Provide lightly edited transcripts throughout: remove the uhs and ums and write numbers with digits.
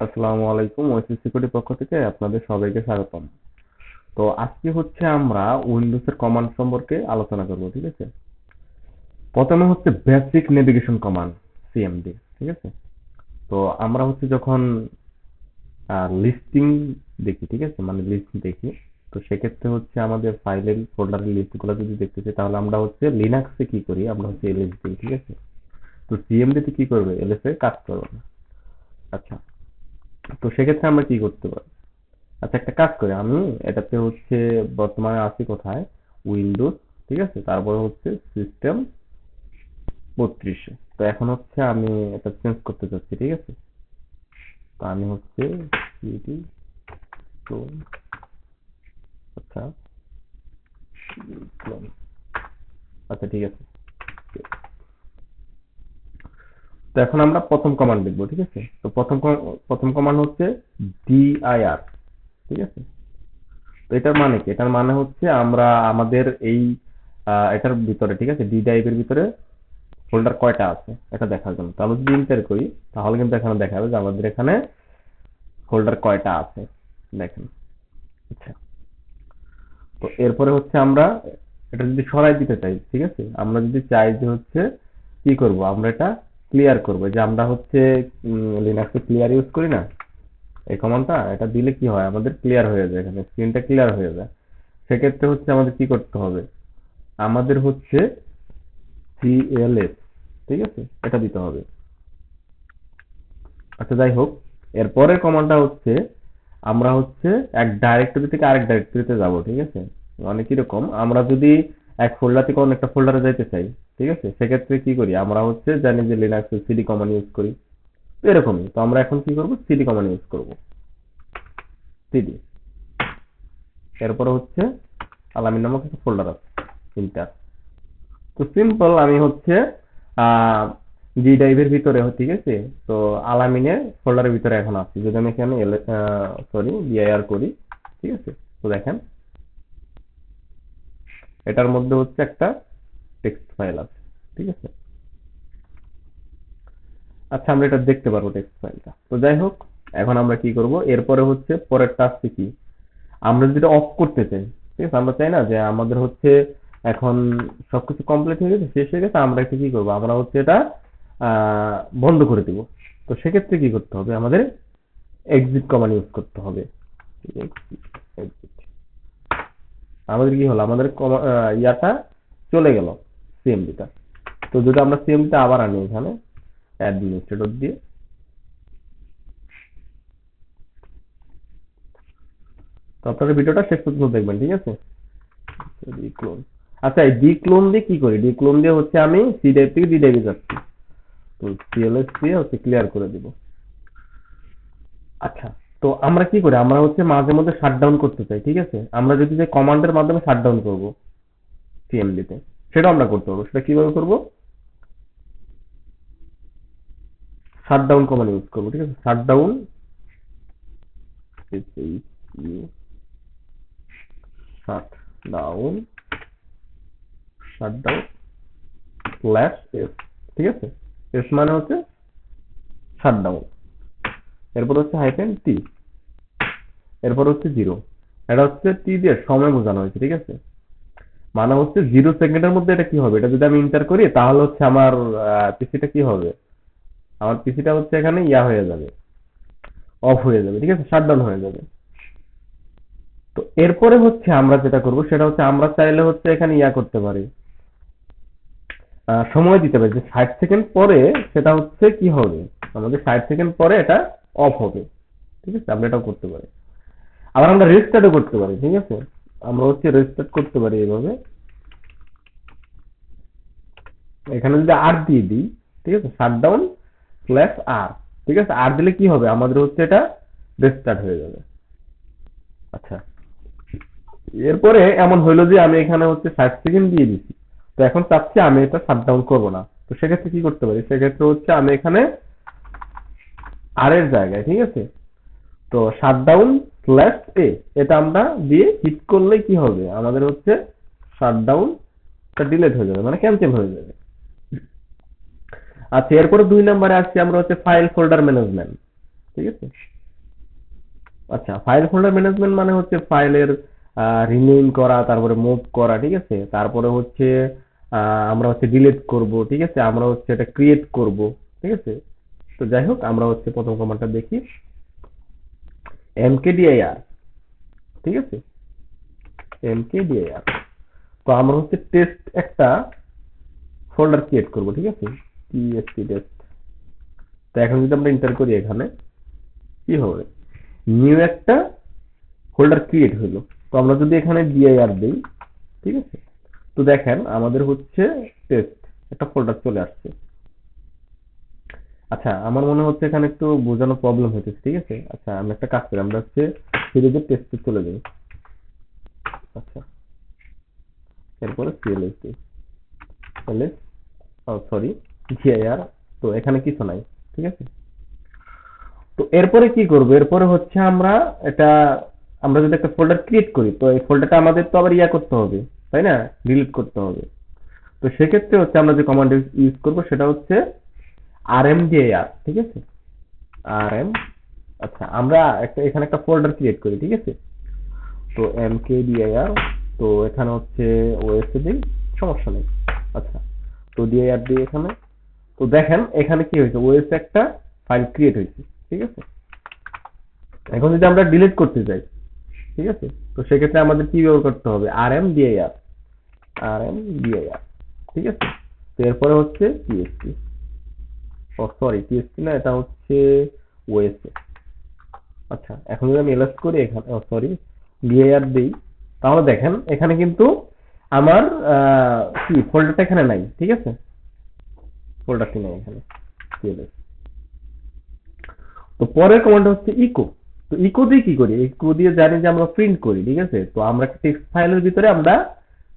আসসালামু আলাইকুম। ওয়েসি সিকিউরিটি পক্ষ থেকে আপনাদের সবাইকে স্বাগতম। তো আজকে হচ্ছে আমরা উইন্ডোজের কমান্ড সম্পর্কে আলোচনা করব, ঠিক আছে? প্রথমে হচ্ছে বেসিক নেভিগেশন কমান্ড, সিএমডি, ঠিক আছে? তো আমরা হচ্ছে যখন লিস্টিং দেখি, ঠিক আছে, মানে লিস্ট দেখি, তো সেক্ষেত্রে হচ্ছে আমাদের ফাইলের ফোল্ডারের লিস্টগুলো যদি দেখতে চাই তাহলে আমরা হচ্ছে লিনাক্সে কি করি, আমরা হচ্ছে এলএস দিই, ঠিক আছে? তো সিএমডি তে কি করবে, এলএস এ কাজ করবে না। আচ্ছা, তো সেক্ষেত্রে আমরা কি করতে পারি? আচ্ছা, একটা কাজ করি আমি। এটাতে হচ্ছে বর্তমানে আছি কোথায়, উইন্ডোজ, ঠিক আছে, তারপরে হচ্ছে সিস্টেম 32। তো এখন হচ্ছে আমি এটা চেঞ্জ করতে চাচ্ছি, ঠিক আছে? তো আমি হচ্ছে সিডি ক্লোন, আচ্ছা ক্লোন, আচ্ছা ঠিক আছে। তো এখন আমরা প্রথম কমান্ড লিখবো, ঠিক আছে? তো প্রথম কমান্ড হচ্ছে dir, ঠিক আছে? তো এটার মানে কি? এটার মানে হচ্ছে আমরা আমাদের এই এটার ভিতরে, ঠিক আছে, ডি ড্রাইভের ভিতরে ফোল্ডার কয়টা আছে এটা দেখার জন্য। তো আমরা যদি এন্টার করি তাহলে কিন্তু এখানে দেখাবে যে আমাদের এখানে ফোল্ডার কয়টা আছে, দেখেন। আচ্ছা, তো এরপরে হচ্ছে আমরা এটা যদি সরাই দিতে চাই, ঠিক আছে, আমরা যদি চাই যে হচ্ছে কি করব, আমরা এটা ক্লিয়ার করব, যে আমরা হচ্ছে লিনাক্সে ক্লিয়ার ইউজ করি না, এই কমান্ডটা, এটা দিলে কি হয়, আমাদের ক্লিয়ার হয়ে যায়, এখানে স্ক্রিনটা ক্লিয়ার হয়ে যায়। সেক্ষেত্রে হচ্ছে আমাদের কি করতে হবে, আমাদের হচ্ছে সিএলএস, ঠিক আছে, এটা দিতে হবে। আচ্ছা যাই হোক, এর পরের কমান্ডটা হচ্ছে আমরা হচ্ছে এক ডাইরেক্টরি থেকে আরেক ডাইরেক্টরিতে যাব, ঠিক আছে? মানে কিরকম, আমরা যদি এক ফোল্ডার থেকে অন্য একটা ফোল্ডারে যাইতে চাই, ঠিক আছে, সেক্ষেত্রে কি করি, আমরা হচ্ছে জানি যে লিনাক্সে সিডি কমান্ড ইউজ করি। তো এরকমই, তো আমরা এখন কি করব, সিডি কমান্ড ইউজ করব, সিডি। এরপরে হচ্ছে আলামিন নামক একটা ফোল্ডার আছে, ইন্টার। তো সিম্পল, আমি হচ্ছে আহ ডি ড্রাইভের ভিতরে, ঠিক আছে, তো আলামিনের ফোল্ডারের ভিতরে এখন আছি। যদি আমি এখানে সরি বিআইআর করি, ঠিক আছে, তো দেখেন এটার মধ্যে হচ্ছে একটা টেক্সট ফাইল আছে, ঠিক আছে। আচ্ছা, আমরা এটা দেখতে পারবো টেক্সট ফাইলটা। তো যাই হোক, এখন আমরা কি করব, এরপরে হচ্ছে পরের টাস্ক কি, আমরা যদি অফ করতে চাই, ঠিক আছে, আমরা চাই না যে আমাদের হচ্ছে এখন সবকিছু কমপ্লিট হয়ে গেছে, শেষ হয়ে গেছে, আমরা এটা কি করবো, আমরা হচ্ছে এটা বন্ধ করে দিব। তো সেক্ষেত্রে কি করতে হবে, আমাদের এক্সিট কমান্ড ইউজ করতে হবে। exit। আমাদের কি হলো, আমাদের ইয়াটা চলে গেল, সিএমডিটা। তো যদি আমরা সিএমডিটা আবার আনি এখানে অ্যাডমিনিস্ট্রেটর দিয়ে, তো আপনারা ভিডিওটা শেষ পর্যন্ত দেখবেন, ঠিক আছে? ডিক্লোন। আচ্ছা, এই ডিক্লোন দিয়ে কি করি, ডিক্লোন দিয়ে হচ্ছে আমি সি ড্রাইভ থেকে ডি ড্রাইভে যাচ্ছি, তো সিএলএস দিয়ে হচ্ছে ক্লিয়ার করে দিব। আচ্ছা, তো আমরা কি করি, আমরা হচ্ছে মাঝে মধ্যে শাটডাউন করতে চাই, ঠিক আছে? আমরা যদি যে কমান্ডের মাধ্যমে শাটডাউন করব সিএমডি তে, সেটা আমরা করতে পারবো। সেটা কিভাবে করব, শাটডাউন কমান্ড ইউজ করবো, ঠিক আছে? Shutdown, shutdown, shutdown slash S, ঠিক আছে? এস মানে হচ্ছে শাটডাউন, এরপর হচ্ছে হাইফেন টি, এরপর হচ্ছে জিরো। এটা হচ্ছে টি দিয়ে সময় বোঝানো হয়েছে, ঠিক আছে? মানে হচ্ছে 0 সেকেন্ডের মধ্যে এটা কি হবে, এটা যদি আমি এন্টার করি তাহলে হচ্ছে আমার পিসিটা কি হবে, আমার পিসিটা হচ্ছে এখানে ইয়া হয়ে যাবে, অফ হয়ে যাবে, ঠিক আছে, শাটডাউন হয়ে যাবে। তো এরপরে হচ্ছে আমরা যেটা করব সেটা হচ্ছে আমরা চাইলে হচ্ছে এখানে ইয়া করতে পারি, সময় দিতে পারি যে 60 সেকেন্ড পরে সেটা হচ্ছে কি হবে, আমাদের 60 সেকেন্ড পরে এটা অফ হবে, ঠিক আছে, আমরা এটাও করতে পারি। আবার আমরা রেজিস্টার্টও করতে পারি, ঠিক আছে, আমরা হচ্ছে রেজিস্টার্ট করতে পারি এইভাবে। এখানে যদি আর দিয়ে দিই, ঠিক আছে, শাটডাউন স্ল্যাশ আর, ঠিক আছে, আর দিলে কি হবে, আমাদের হচ্ছে এটা রেজিস্টার্ট হয়ে যাবে। আচ্ছা, এরপরে এমন হইলো যে আমি এখানে হচ্ছে 60 সেকেন্ড দিয়ে দিছি, তো এখন চাচ্ছি আমি এটা শাটডাউন করব না। তো সেক্ষেত্রে কি করতে পারি, সেক্ষেত্রে হচ্ছে আমি এখানে আর এর জায়গায়, ঠিক আছে, তো শাটডাউন স্ল্যাশ এ, এটা আমরা দিয়ে হিট করলে কি হবে, আমাদের হচ্ছে শাটডাউন ডিলেট হয়ে যাবে, মানে ক্যান্সেল হয়ে যাবে। আচ্ছা, এরপরে 2 নম্বরে আসছি আমরা হচ্ছে ফাইল ফোল্ডার ম্যানেজমেন্ট, ঠিক আছে? আচ্ছা, ফাইল ফোল্ডার ম্যানেজমেন্ট মানে হচ্ছে ফাইলের রিনেম করা, তারপরে মুভ করা, ঠিক আছে, তারপরে হচ্ছে আমরা হচ্ছে ডিলিট করব, ঠিক আছে, আমরা হচ্ছে এটা ক্রিয়েট করব, ঠিক আছে। তো যাই হোক, আমরা হচ্ছে প্রথম কমান্ডটা দেখি, mkdir, ঠিক আছে, mkdir। তো আমরা হচ্ছে টেস্ট একটা ফোল্ডার ক্রিয়েট করব, ঠিক আছে, tst টেস্ট। তো এখন যদি আমরা এন্টার করি, এখানে কি হবে, নিউ একটা ফোল্ডার ক্রিয়েট হলো। তো আমরা যদি এখানে dir দেই, ঠিক আছে, তো দেখেন আমাদের হচ্ছে টেস্ট একটা ফোল্ডার চলে আসছে। আচ্ছা, আমার মনে হচ্ছে এখানে একটু বোঝানো প্রবলেম হচ্ছে, ঠিক আছে। আচ্ছা, আমরা একটা কাজ করি, আমরা হচ্ছে সিরিজের টেস্টে চলে যাই। আচ্ছা, এরপরে cls দিই, ls, সরি, dir। তো এখানে কিছু নাই, ঠিক আছে। তো এরপরে কি করব, এরপরে হচ্ছে এটা আমরা যদি একটা ফোল্ডার ক্রিয়েট করি, তো এই ফোল্ডারটা আমাদের তো আবার করতে হবে, তাই না, ডিলিট করতে হবে। তো সেক্ষেত্রে হচ্ছে আমরা যে কমান্ড ইউজ করব সেটা হচ্ছে rmdir, ঠিক আছে, rm। আচ্ছা, আমরা এখানে একটা ফোল্ডার ক্রিয়েট করি, ঠিক আছে। তো mkdir, তো এখানে হচ্ছে os দিই, সমস্যা নেই। আচ্ছা, তো dir দিই এখানে। তো দেখেন এখানে কি হয়েছে, os একটা ফাইল ক্রিয়েট হয়েছে, ঠিক আছে। এখন যদি আমরা ডিলিট করতে চাই, ঠিক আছে, তো সেক্ষেত্রে আমাদের কি ব্যবহার করতে হবে, rmdir, rmdir, ঠিক আছে। তো এরপরে হচ্ছে tst, সরি tst না, এটা হচ্ছে os। আচ্ছা, এখন যদি আমি এলএস করি, এখানে সরি dir দেই, তাহলে দেখেন এখানে কিন্তু আমার কি ফোল্ডারটা এখানে নাই, ঠিক আছে, ফোল্ডারটি নাই এখানে, cls। তো পরের কমান্ড হচ্ছে ইকো। তো ইকো দিয়ে কি করি, ইকো দিয়ে জানি যে আমরা প্রিন্ট করি, ঠিক আছে। তো আমরা টেক্সট ফাইলের ভিতরে আমরা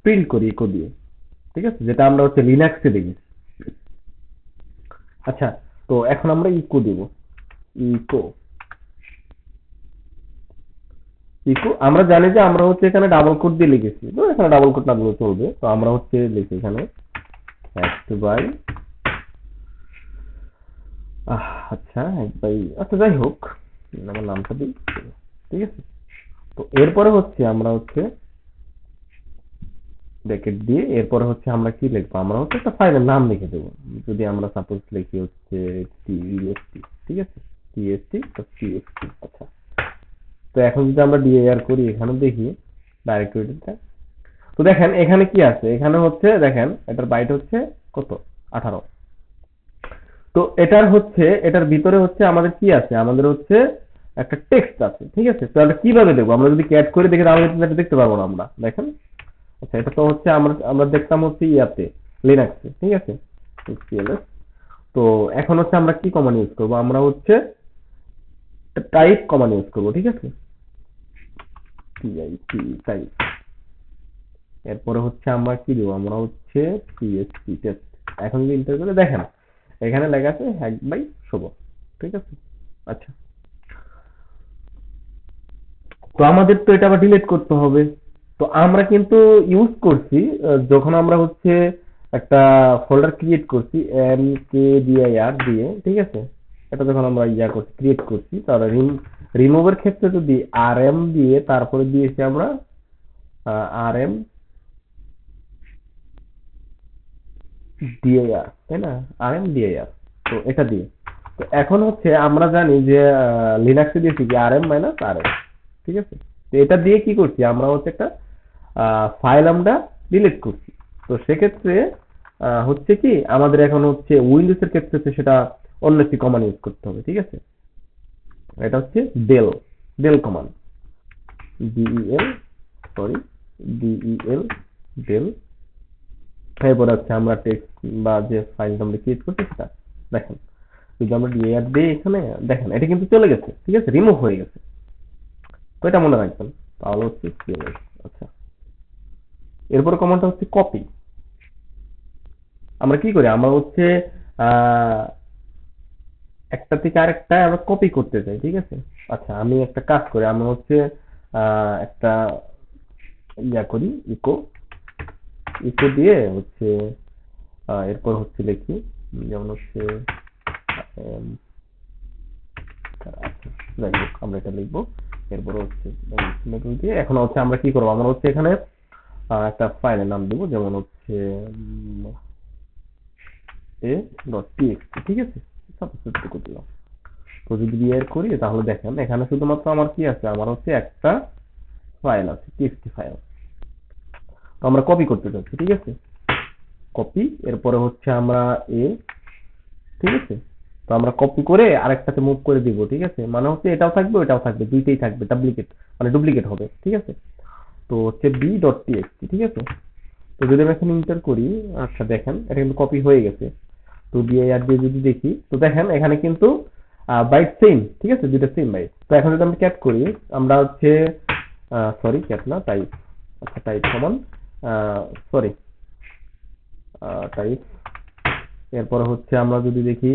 প্রিন্ট করি ইকো দিয়ে, ঠিক আছে, যেটা আমরা হচ্ছে লিনাক্সে দেখি। আচ্ছা, তো এখন আমরা ইকো দিব, ইকো, ইকো আমরা জানি যে আমরা হচ্ছে এখানে ডাবল কোট দিয়ে লিখেছি, তো এখানে ডাবল কোট না দিলে চলবে। তো আমরা হচ্ছে লিখি এখানে এক বাই, আচ্ছা এক বাই, আচ্ছা যাই হোক, আমার নামটা দিই, ঠিক আছে। তো এরপরে হচ্ছে আমরা হচ্ছে ব্র্যাকেট দিয়ে এরপরে হচ্ছে আমরা কি লিখবো, আমরা হচ্ছে একটা ফাইলের নাম লিখে দেবো। যদি আমরা সাপোজ লিখি হচ্ছে tst, ঠিক আছে, tst তো txt। আচ্ছা, তো এখন যদি আমরা dir করি, এখানে দেখি ডাইরেক্টরিটা, তো দেখেন এখানে কি আছে, এখানে হচ্ছে দেখেন এটার বাইট হচ্ছে কত, 18। তো এটার ভিতরে হচ্ছে আমাদের কি আছে, আমাদের হচ্ছে একটা টেক্সট আছে, ঠিক আছে। তো এটা কিভাবে দেখবো, আমরা যদি ক্যাট করে দেখি তাহলে কিন্তু এটা দেখতে পারবো না আমরা, দেখেন। আচ্ছা, এটা তো হচ্ছে আমরা আমরা দেখতাম হচ্ছে লিনাক্সে, ঠিক আছে, cls। তো এখন হচ্ছে আমরা কি কমান্ড ইউজ করব, আমরা হচ্ছে টাইপ কমান্ড ইউজ করব, ঠিক আছে, টাইপ। এরপরে হচ্ছে আমরা কি দেবো, আমরা হচ্ছে tst টেস্ট। এখন যদি এন্টার করে দেখেন এখানে লেখা আছে হ্যাক বাই শুভ, ঠিক আছে। আচ্ছা, তো আমাদের তো এটা আবার ডিলিট করতে হবে। তো আমরা কিন্তু ইউজ করছি যখন আমরা হচ্ছে একটা ফোল্ডার ক্রিয়েট করছি mkdir দিয়ে, ঠিক আছে। এটা যখন আমরা করছি, ক্রিয়েট করছি, তাহলে রিমুভের ক্ষেত্রে যদি rm দিয়ে তারপরে দিয়েছি আমরা rm dir, তাই না, rm dir। তো এটা দিয়ে, তো এখন হচ্ছে আমরা জানি যে লিনাক্সে দিয়েছি কি rm মাইনাস rm, ঠিক আছে। তো এটা দিয়ে কি করছি, আমরা হচ্ছে একটা ফাইল আমরা ডিলিট করছি। তো সেক্ষেত্রে হচ্ছে কি আমাদের এখন হচ্ছে উইন্ডোজ এর ক্ষেত্রে হচ্ছে সেটা অন্য একটি কমান্ড ইউজ করতে হবে, ঠিক আছে। এটা হচ্ছে del, command, del, sorry, del, del। এরপরে হচ্ছে আমরা টেক্সট বা যে ফাইলটা আমরা ক্রিয়েট করছি সেটা দেখেন, যদি আমরা dir দিই এখানে, দেখেন এটা কিন্তু চলে গেছে, ঠিক আছে, রিমুভ হয়ে গেছে। তো এটা মনে রাখবেন, তাহলে হচ্ছে cls। আচ্ছা, এরপরে কমান্ডটা হচ্ছে কপি। আমরা কি করি, আমরা হচ্ছে আহ একটা থেকে আরেকটা আমরা কপি করতে চাই, ঠিক আছে। আচ্ছা, আমি একটা কাজ করি, আমরা হচ্ছে একটা করি, ইকো, ইকো দিয়ে হচ্ছে এরপর হচ্ছে লিখি, যেমন হচ্ছে আচ্ছা, যাই হোক আমরা এটা লিখবো এরপর হচ্ছে মেথড দিয়ে এখন হচ্ছে আমরা কি করব, আমরা হচ্ছে এখানে একটা ফাইলের নাম দেব, যেমন হচ্ছে a.txt, ঠিক আছে, সাপোজ এটুকু দিলাম। তো যদি বিআর করি তাহলে দেখেন এখানে শুধুমাত্র আমার কি আছে, আমার হচ্ছে একটা ফাইল আছে, টিএক্সটি ফাইল। তো আমরা কপি করতে যাচ্ছি, ঠিক আছে, কপি, এরপরে হচ্ছে আমরা এ, ঠিক আছে। তো আমরা কপি করে আরেকটাতে মুভ করে দিব, ঠিক আছে, মানে হচ্ছে এটাও থাকবে ওটাও থাকবে, দুইটাই থাকবে, ডুপ্লিকেট মানে ডুপ্লিকেট হবে, ঠিক আছে। তো হচ্ছে b.txt, ঠিক আছে। তো যদি আমি এখানে ইন্টার করি, আচ্ছা দেখেন এটা কিন্তু কপি হয়ে গেছে। তো dir দিয়ে যদি দেখি, তো দেখেন এখানে কিন্তু বাইট সেম, ঠিক আছে, দুইটা সেম বাইট। তো এখন যদি আমরা ক্যাট করি, আমরা হচ্ছে সরি ক্যাট না, টাইপ, আচ্ছা টাইপ সমান সরি টাইপ, এরপরে হচ্ছে আমরা যদি দেখি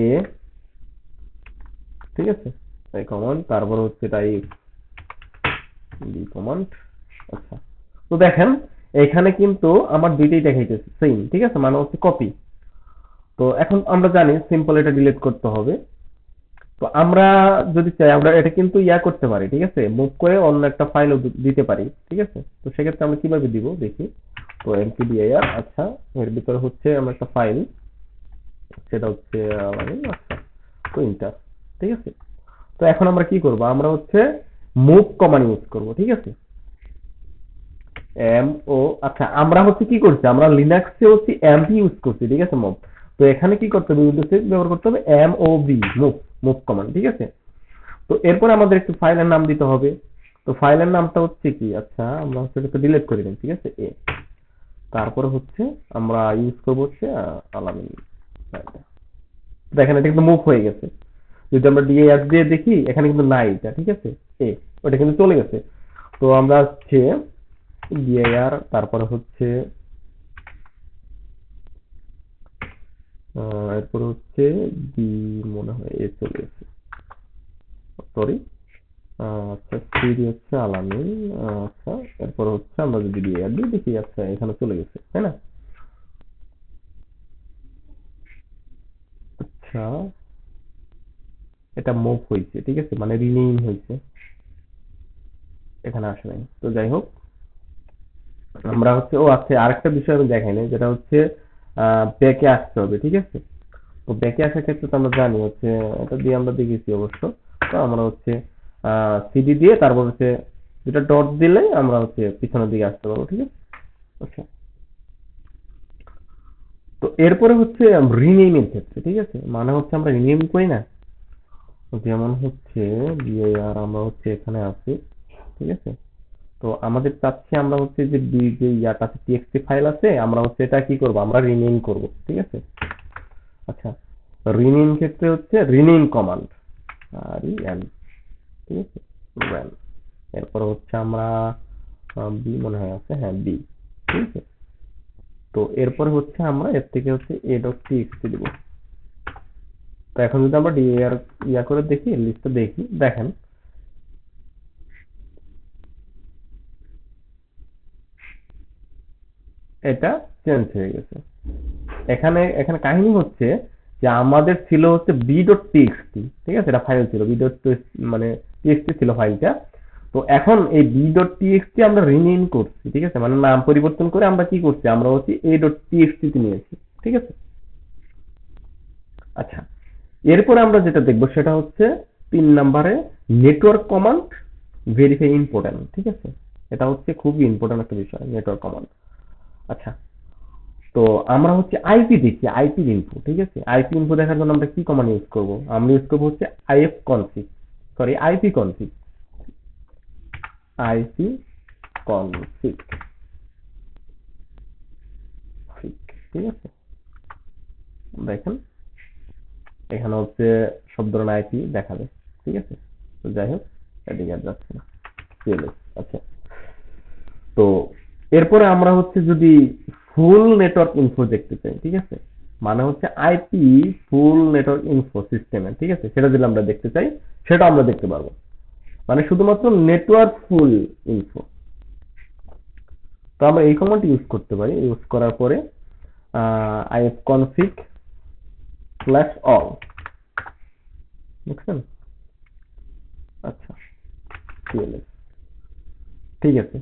এ, ঠিক আছে, তাই কমান্ড, তারপর হচ্ছে টাইপ বি কমান্ড। আচ্ছা, তো দেখেন এখানে কিন্তু আমার দুইটাই দেখাইতেছে সেম, ঠিক আছে, মানে হচ্ছে কপি। তো এখন আমরা জানি সিম্পল এটা ডিলিট করতে হবে। তো আমরা যদি চাই আমরা এটা কিন্তু করতে পারি, ঠিক আছে, মুভ করে অন্য একটা ফাইলও দিতে পারি, ঠিক আছে। তো সেক্ষেত্রে আমরা কিভাবে দিব দেখি। তো mkdir, আচ্ছা, এর ভিতরে হচ্ছে আমরা একটা ফাইল, সেটা হচ্ছে আচ্ছা, তো ইন্টার, ঠিক আছে। তো এখন আমরা কি করব, আমরা হচ্ছে মুভ কমান্ড ইউজ করব, ঠিক আছে, এম ও, আচ্ছা আমরা হচ্ছে কি করছি, আমরা লিনাক্সে হচ্ছে এমপি ইউজ করছি, ঠিক আছে, মুভ। তো এখানে কি করতে হবে, উইন্ডোজে ব্যবহার করতে হবে M O B, move, move command, ঠিক আছে। তো এরপরে আমাদের একটু ফাইলের নাম দিতে হবে। তো ফাইলের নামটা হচ্ছে কি, আচ্ছা আমরা হচ্ছে এটা ডিলিট করে দিই, ঠিক আছে, এ, তারপরে হচ্ছে আমরা ইউজ করব হচ্ছে আলামিন। দেখেন এটা কিন্তু মুভ হয়ে গেছে। যদি আমরা ডিএস দিয়ে দেখি এখানে কিন্তু নাই এটা, ঠিক আছে, এ, ওটা কিন্তু চলে গেছে। তো আমরা হচ্ছে ডিআর, তারপরে হচ্ছে এরপর হচ্ছে বি, মনে হয় এ চলে গেছে, সরি, আচ্ছা সিডি হচ্ছে আলামিন, আচ্ছা এরপর হচ্ছে আমরা যদি ডিআর দিই দেখি, আচ্ছা এখানে চলে গেছে, তাই না। আচ্ছা, এটা মুভ হয়েছে, ঠিক আছে, মানে রিনেম হয়েছে, এখানে আসে নাই। তো যাই হোক, আমরা হচ্ছে, ও আচ্ছা আরেকটা বিষয় আমি দেখাই নাই, যেটা হচ্ছে ব্যাকে আসতে হবে, ঠিক আছে। তো ব্যাকে আসার ক্ষেত্রে তো আমরা জানি হচ্ছে, এটা দিয়ে আমরা দেখেছি অবশ্য। তো আমরা হচ্ছে সিডি দিয়ে তারপর হচ্ছে দুটা ডট দিলে আমরা হচ্ছে পিছনের দিকে আসতে পারবো, ঠিক আছে। আচ্ছা, তো এরপরে হচ্ছে রিনেমের ক্ষেত্রে, ঠিক আছে, মানে হচ্ছে আমরা রিনেম করি না, যেমন হচ্ছে বিআর, আমরা হচ্ছে এখানে আছি, ঠিক আছে। তো আমাদের চাচ্ছি আমরা হচ্ছে যে যে ইয়াটা আছে, টিএক্সটি ফাইল আছে, আমরা হচ্ছে এটা কি করব, আমরা রিনেম করব, ঠিক আছে। আচ্ছা, রিনেম ক্ষেত্রে হচ্ছে রিনেম কমান্ড, আর এন, ঠিক আছে, ran। এরপর হচ্ছে আমরা বি মনে হয় আছে, হ্যাঁ বি, ঠিক আছে। তো এরপরে হচ্ছে আমরা এর থেকে হচ্ছে এ ডট টিএক্সটি দিব। তো এখন যদি আমরা ডিআর করে দেখি, লিস্টটা দেখি, দেখেন এটা চেঞ্জ হয়ে গেছে। এখানে এখানে কাহিনী হচ্ছে যে আমাদের ছিল হচ্ছে বি ডট টিএক্সটি, ঠিক আছে, এটা ফাইল ছিল বি ডট, মানে টিএক্সটি ছিল ফাইলটা। তো এখন এই বি ডট টিএক্সটি আমরা রিনেম করছি, ঠিক আছে, মানে নাম পরিবর্তন করে আমরা কি করছি, আমরা হচ্ছে এ ডট টিএক্সটি তে নিয়েছি, ঠিক আছে। আচ্ছা, এরপরে আমরা যেটা দেখবো সেটা হচ্ছে 3 নম্বরে নেটওয়ার্ক কমান্ড, ভেরিফাই ইম্পর্টেন্ট, ঠিক আছে। এটা হচ্ছে খুবই ইম্পর্টেন্ট একটা বিষয়, নেটওয়ার্ক কমান্ড। আচ্ছা, তো আমরা হচ্ছে আইপি দেখি, আইপি ইনফো, ঠিক আছে। আইপি ইনফো দেখার জন্য আমরা কি কমান্ড ইউজ করব, আমরা ইউজ করব হচ্ছে if config, sorry IP config, IP config, ঠিক আছে। দেখেন এখানে হচ্ছে সব ধরনের আইপি দেখাবে, ঠিক আছে। তো যাই হোক, এদিকে আর যাচ্ছে না, সিএলএস। আচ্ছা, তো এরপরে আমরা হচ্ছে যদি ফুল নেটওয়ার্ক ইনফো দেখতে চাই, ঠিক আছে, মানে হচ্ছে আইপি ফুল নেটওয়ার্ক ইনফো সিস্টেমে, ঠিক আছে, সেটা যদি আমরা দেখতে চাই সেটা আমরা দেখতে পারবো, মানে শুধুমাত্র নেটওয়ার্ক ফুল ইনফো। তো আমরা এই কমান্ড ইউজ করতে পারি, ইউজ করার পরে আইএফ কনফিগ স্ল্যাশ অল, বুঝছেন। আচ্ছা, cls, ঠিক আছে।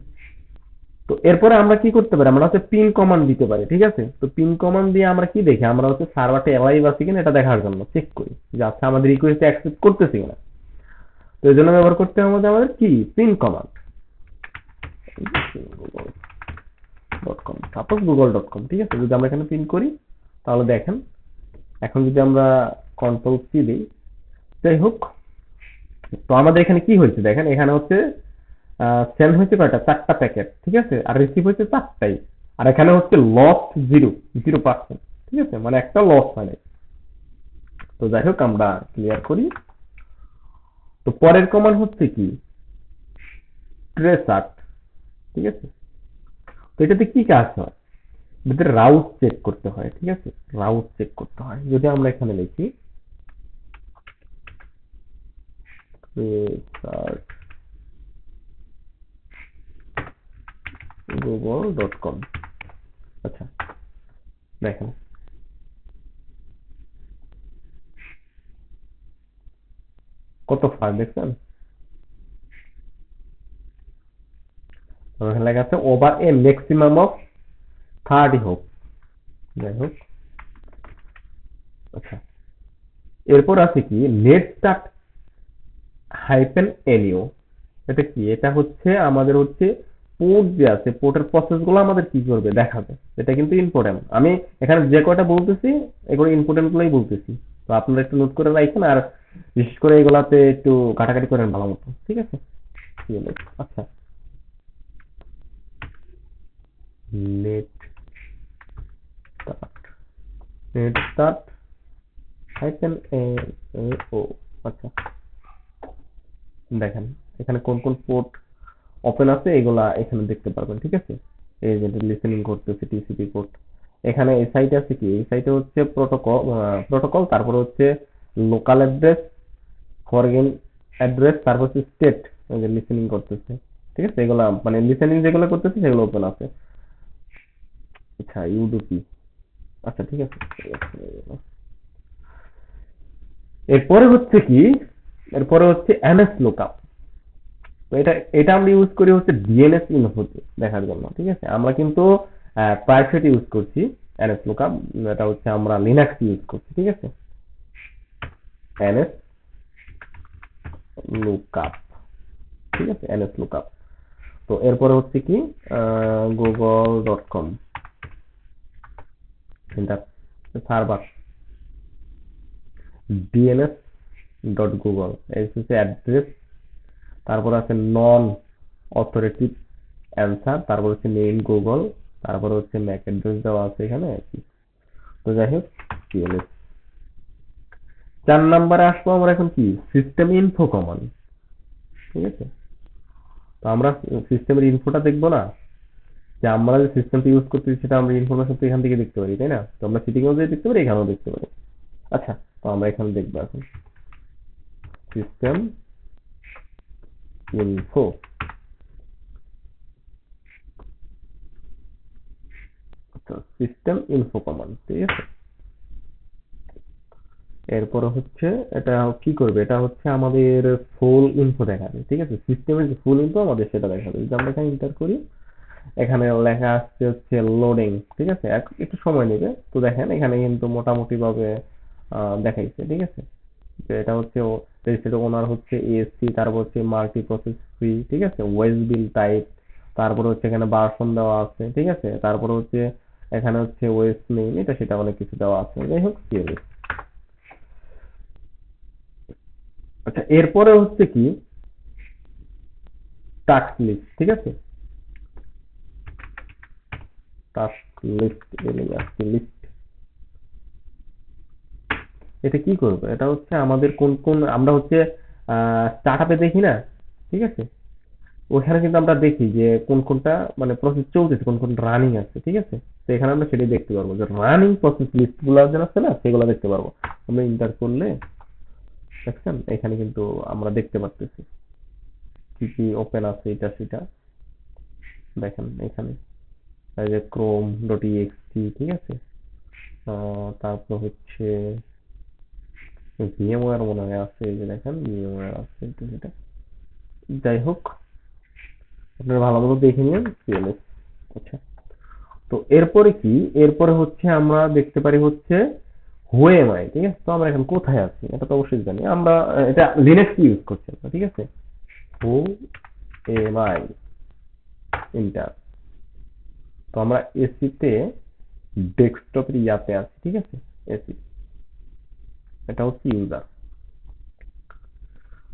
তো এরপরে আমরা কি করতে পারি, আমরা হচ্ছে পিন কমান্ড দিতে পারি, ঠিক আছে। তো পিন কমান্ড দিয়ে আমরা কি দেখি, আমরা হচ্ছে সার্ভারটা অ্যালাইভ আছে কিনা এটা দেখার জন্য চেক করি যে আচ্ছা আমাদের রিকোয়েস্ট অ্যাকসেপ্ট করতেছে কিনা। তো এই জন্য ব্যবহার করতে হবে আমাদের কি পিন কমান্ড, গুগল.কম, সাপোজ গুগল.কম, ঠিক আছে। যদি আমরা এখানে পিন করি তাহলে দেখেন, এখন যদি আমরা কন্ট্রোল সি দিই, যাই হোক, তো আমাদের এখানে কি হয়েছে দেখেন, এখানে হচ্ছে সেন্ড হয়েছে কয়টা, 4টা প্যাকেট, ঠিক আছে, আর রিসিভ হয়েছে 4টাই। আর এখানে হচ্ছে লস 0%, ঠিক আছে, মানে একটা লস হয় নাই। তো যাই হোক আমরা ক্লিয়ার করি। তো পরের কমান্ড হচ্ছে কি ট্রেসার্ট, ঠিক আছে। তো এটাতে কি কাজ হয়, এটাতে রাউট চেক করতে হয়, ঠিক আছে, রাউট চেক করতে হয়। যদি আমরা এখানে লিখি ট্রেসার্ট গুগল.কম, আচ্ছা দেখেন কত ফার দেখছেন, এখানে লেখা আছে over a maximum of 30 hope. যাই হোক, আচ্ছা এরপর আছে কি নেট স্টার্ট হাইফেন এলিও, এটা কি, এটা হচ্ছে আমাদের হচ্ছে পোর্ট যে আছে পোর্টের প্রসেস গুলো আমাদের কি করবে দেখাবে। এটা কিন্তু ইম্পর্টেন্ট, আমি এখানে যে কয়টা বলতেছি এগুলো ইম্পর্টেন্ট গুলোই বলতেছি। তো আপনারা একটু নোট করে রাখেন, আর বিশেষ করে এগুলাতে একটু কাটাকাটি করেন ভালো মতো, ঠিক আছে। আচ্ছা, net start, net start hyphen ও, আচ্ছা দেখেন এখানে কোন কোন পোর্ট ওপেন আছে এগুলা এখানে দেখতে পারবেন, ঠিক আছে। এই যে লিসেনিং করতেছে টিসিপি পোর্ট, এখানে এই সাইটে আছে কি, এই সাইটে হচ্ছে প্রোটোকল, তারপর হচ্ছে লোকাল অ্যাড্রেস, ফরগেন অ্যাড্রেস, তারপর হচ্ছে স্টেট, এই যে লিসেনিং করতেছে, ঠিক আছে। এগুলা মানে লিসেনিং যেগুলো করতেছে সেগুলো ওপেন আছে। আচ্ছা ইউডিপি, আচ্ছা ঠিক আছে। এরপরে হচ্ছে কি, এরপরে হচ্ছে এনএস লুকআপ। তো এটা এটা আমরা ইউজ করি হচ্ছে ডিএনএস ইনফোতে দেখার জন্য, ঠিক আছে। আমরা কিন্তু প্রাইভেট ইউজ করছি এনএস লুকআপ, এটা হচ্ছে আমরা লিনাক্স ইউজ করছি, ঠিক আছে। এনএস লুকআপ, ঠিক আছে, এনএস লুকআপ। তো এরপরে হচ্ছে কি গুগল.কম, সার্ভার ডিএনএস ডট গুগল, এই হচ্ছে অ্যাড্রেস, তারপর আছে নন অথরিটিভ অ্যান্সার, তারপর হচ্ছে মেইন গুগল, তারপর হচ্ছে ম্যাক অ্যাড্রেস দেওয়া আছে এখানে আর কি। তো যাই হোক টিএলএস। 4 নম্বরে আসবো আমরা এখন কি সিস্টেম ইনফো কমান্ড, ঠিক আছে। তো আমরা সিস্টেমের ইনফোটা দেখবো না, যে আমরা যে সিস্টেমটা ইউজ করতেছি সেটা আমরা ইনফরমেশন তো এখান থেকে দেখতে পারি, তাই না। তো আমরা সেটিংও যে দেখতে পারি এখানেও দেখতে পারি। আচ্ছা, তো আমরা এখানে দেখবো এখন সিস্টেম ইনফো, আচ্ছা সিস্টেম ইনফো কমান্ড, ঠিক আছে। এরপর হচ্ছে এটা কি করবে, এটা হচ্ছে আমাদের ফুল ইনফো দেখাবে, ঠিক আছে। সিস্টেমের যে ফুল ইনফো আমাদের সেটা দেখাবে। যদি আমরা এখানে এন্টার করি, এখানে লেখা আসছে হচ্ছে লোডিং, ঠিক আছে, একটু সময় নেবে। তো দেখেন এখানে কিন্তু মোটামুটি ভাবে দেখাইছে, ঠিক আছে। যে এটা হচ্ছে রেজিস্ট্রেড ওনার হচ্ছে এএসসি, তারপর হচ্ছে মাল্টি প্রসেস ফ্রি, ঠিক আছে, ওয়েস বিল টাইপ, তারপর হচ্ছে এখানে ভার্সন দেওয়া আছে, ঠিক আছে, তারপর হচ্ছে এখানে হচ্ছে ওয়েস নেম, এটা সেটা অনেক কিছু দেওয়া আছে। যাই হোক কি হবে, আচ্ছা এরপরে হচ্ছে কি টাস্ক লিস্ট, ঠিক আছে, টাস্ক লিস্ট, লিস্ট, এটা কি করবে, এটা হচ্ছে আমাদের কোন কোন আমরা হচ্ছে স্টার্টআপে দেখি না, ঠিক আছে, ওখানে কিন্তু আমরা দেখি যে কোন কোনটা মানে প্রসেস চলতেছে, কোন কোন রানিং আছে, ঠিক আছে। তো এখানে আমরা সেটাই দেখতে পারবো যে রানিং প্রসেস লিস্ট গুলো যেন আছে না সেগুলো দেখতে পারবো। আমরা ইন্টার করলে দেখছেন এখানে কিন্তু আমরা দেখতে পারতেছি কি কি ওপেন আছে এটা সেটা, দেখেন এখানে এই যে ক্রোম ডট ইএক্সটি, ঠিক আছে। তারপর হচ্ছে ভিএমওয়্যার মনে হয় আছে, এই যে দেখেন ভিএমওয়্যার আছে এটা সেটা। যাই হোক, আপনারা ভালো মতো দেখে নিন সিএলএস। আচ্ছা, তো এরপরে কি, এরপরে হচ্ছে আমরা দেখতে পারি হচ্ছে হু এম আই। ঠিক আছে, তো আমরা এখন কোথায় আছি এটা তো অবশ্যই জানি আমরা। এটা লিনাক্স ইউজ করছি আমরা, ঠিক আছে। Who am I, enter. তো আমরা এসি তে ডেস্কটপের ইয়াতে আছি, ঠিক আছে। এসি, এটা হচ্ছে ইউজার।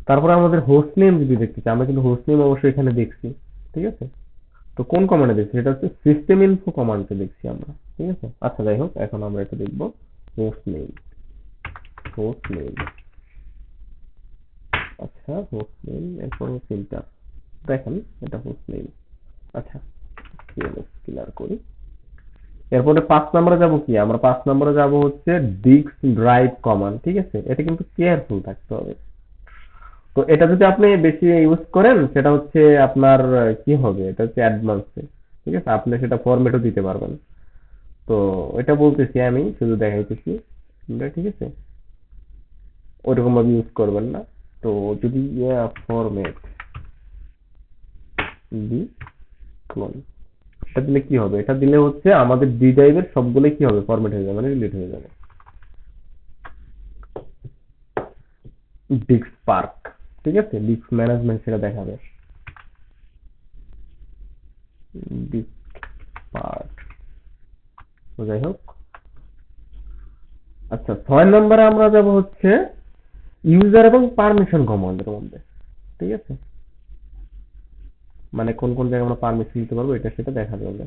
তারপরে আমাদের হোস্ট নেম যদি দেখতে চাই, আমরা কিন্তু হোস্ট নেম অবশ্যই এখানে দেখছি, ঠিক আছে। তো কোন কমান্ডে দেখছি, এটা হচ্ছে সিস্টেম ইনফো কমান্ডে দেখছি আমরা, ঠিক আছে। আচ্ছা, যাই হোক, এখন আমরা এটা দেখবো হোস্ট নেম। হোস্ট নেম, আচ্ছা, হোস্ট নেম, এরপর হচ্ছে ইন্টার। দেখেন, এটা হোস্ট নেম। আচ্ছা, সিএলএস ক্লিয়ার করি। এরপরে 5 নম্বরে যাব কি, আমরা 5 নম্বরে যাব হচ্ছে ডিস্ক ড্রাইভ কমান্ড, ঠিক আছে। এটা কিন্তু কেয়ারফুল থাকতে হবে। তো এটা যদি আপনি বেশি ইউজ করেন, সেটা হচ্ছে আপনার কি হবে, এটা হচ্ছে অ্যাডভান্সে, ঠিক আছে। আপনি সেটা ফরম্যাটও দিতে পারবেন। তো এটা বলতেছি আমি, শুধু দেখাইতেছি, ঠিক আছে। ওইরকম ভাবে ইউজ করবেন না। তো যদি ফরম্যাট দি ক্লোন, এটা দিলে কি হবে, এটা দিলে হচ্ছে আমাদের ডি ড্রাইভের সবগুলোই কি হবে, ফরম্যাট হয়ে যাবে, মানে ডিলিট হয়ে যাবে। ডিস্ক পার্ক, ঠিক আছে, ডিস্ক ম্যানেজমেন্ট সেটা দেখাবে। ডিস্ক পার্ক, তো যাই হোক। আচ্ছা, 6 নম্বরে আমরা যাব হচ্ছে ইউজার এবং পারমিশন কমান্ডের মধ্যে, ঠিক আছে। মানে কোন কোন জায়গায় আমরা পারমিশন দিতে পারবো, এটা সেটা দেখা যাবে।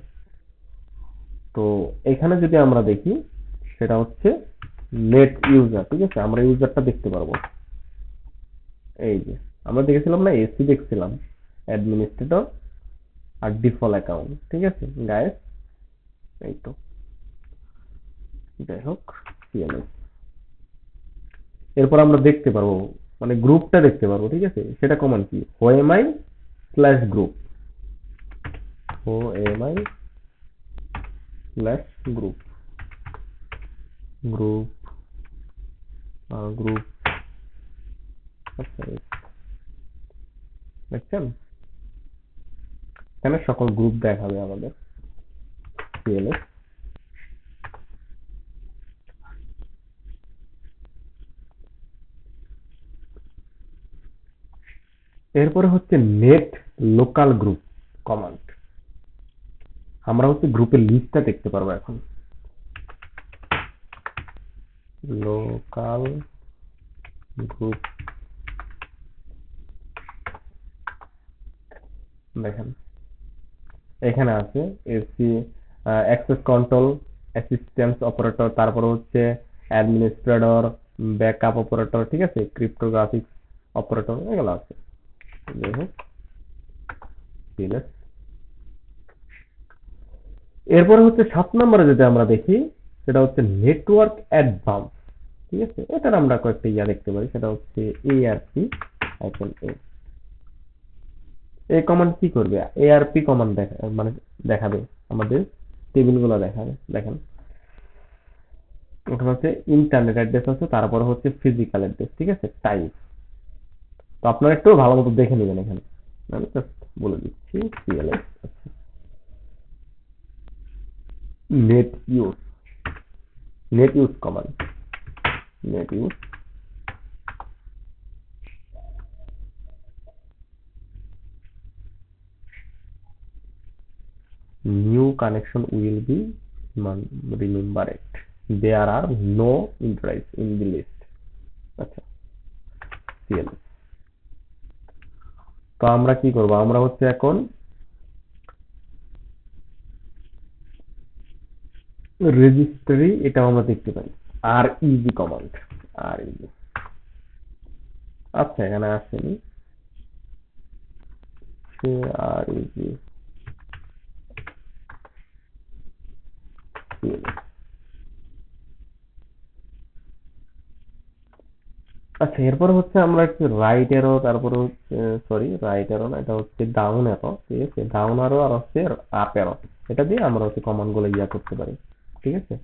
তো এখানে যদি আমরা দেখি, সেটা হচ্ছে নেট ইউজার, ঠিক আছে। আমরা ইউজারটা দেখতে পারবো। এই যে আমরা দেখেছিলাম না, এসি দেখছিলাম, অ্যাডমিনিস্ট্রেটর আর ডিফল্ট অ্যাকাউন্ট, ঠিক আছে গাইস। এই তো, যাই হোক, সিএলএস। এরপর আমরা দেখতে পারবো, মানে গ্রুপটা দেখতে পারবো, ঠিক আছে। সেটা কমান্ড কি, OMI slash group. OMI slash group, group, group. আচ্ছা, দেখছেন, এখানে সকল গ্রুপ দেখাবে আমাদের সিএলএস। এরপরে হচ্ছে নেট লোকাল গ্রুপ কমান্ড। আমরা হচ্ছে গ্রুপের লিস্টটা দেখতে পারবো এখন। লোকাল গ্রুপ, দেখেন এখানে আছে AC, access control, assistance operator, তারপর হচ্ছে অ্যাডমিনিস্ট্রেটর, ব্যাকআপ অপারেটর, ঠিক আছে, ক্রিপ্টোগ্রাফিক্স অপারেটর, এগুলো আছে। যাই হোক, সিএলএস। এরপরে হচ্ছে 7 নম্বরে যদি আমরা দেখি, সেটা হচ্ছে নেটওয়ার্ক অ্যাডভান্স, ঠিক আছে। এটার আমরা কয়েকটা ইয়া দেখতে পারি, সেটা হচ্ছে এআরপি -a। এই কমান্ড কি করবে, এআরপি কমান্ড মানে দেখাবে আমাদের টেবিলগুলো দেখাবে। দেখেন, ওখানে হচ্ছে ইন্টারনেট অ্যাড্রেস আছে, তারপরে হচ্ছে ফিজিক্যাল অ্যাড্রেস, ঠিক আছে, টাইপ। তো আপনারা একটু ভালো মতো দেখে নেবেন এখানে, আমি জাস্ট বলে দিচ্ছি। CLS, net use, net use command, net use, new connection will be remembered, there are no entries in the list। আচ্ছা, সিএলএস। তো আমরা কি করব, আমরা হচ্ছে এখন রেজিস্ট্রি, এটা আমরা দেখতে পাই, আর ইজি কমান্ড, আর ইজি। আচ্ছা, এখানে আসেনি, আর ইজি। আচ্ছা, এরপর হচ্ছে আমরা একটু রাইট এরো, তারপরে হচ্ছে, সরি রাইট এরো না, এটা হচ্ছে ডাউন এরো, ঠিক আছে, ডাউন এরো আর হচ্ছে আপ এরো। এটা দিয়ে আমরা হচ্ছে কমান্ড গুলো ইয়া করতে পারি, ঠিক আছে।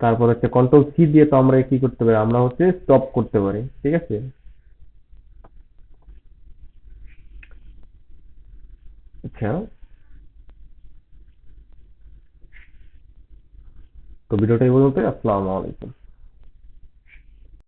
তারপর হচ্ছে কন্ট্রোল সি দিয়ে তো আমরা কি করতে পারি, আমরা হচ্ছে স্টপ করতে পারি, ঠিক আছে। আচ্ছা, তো ভিডিওটা এই পর্যন্তই। আসসালামু আলাইকুম।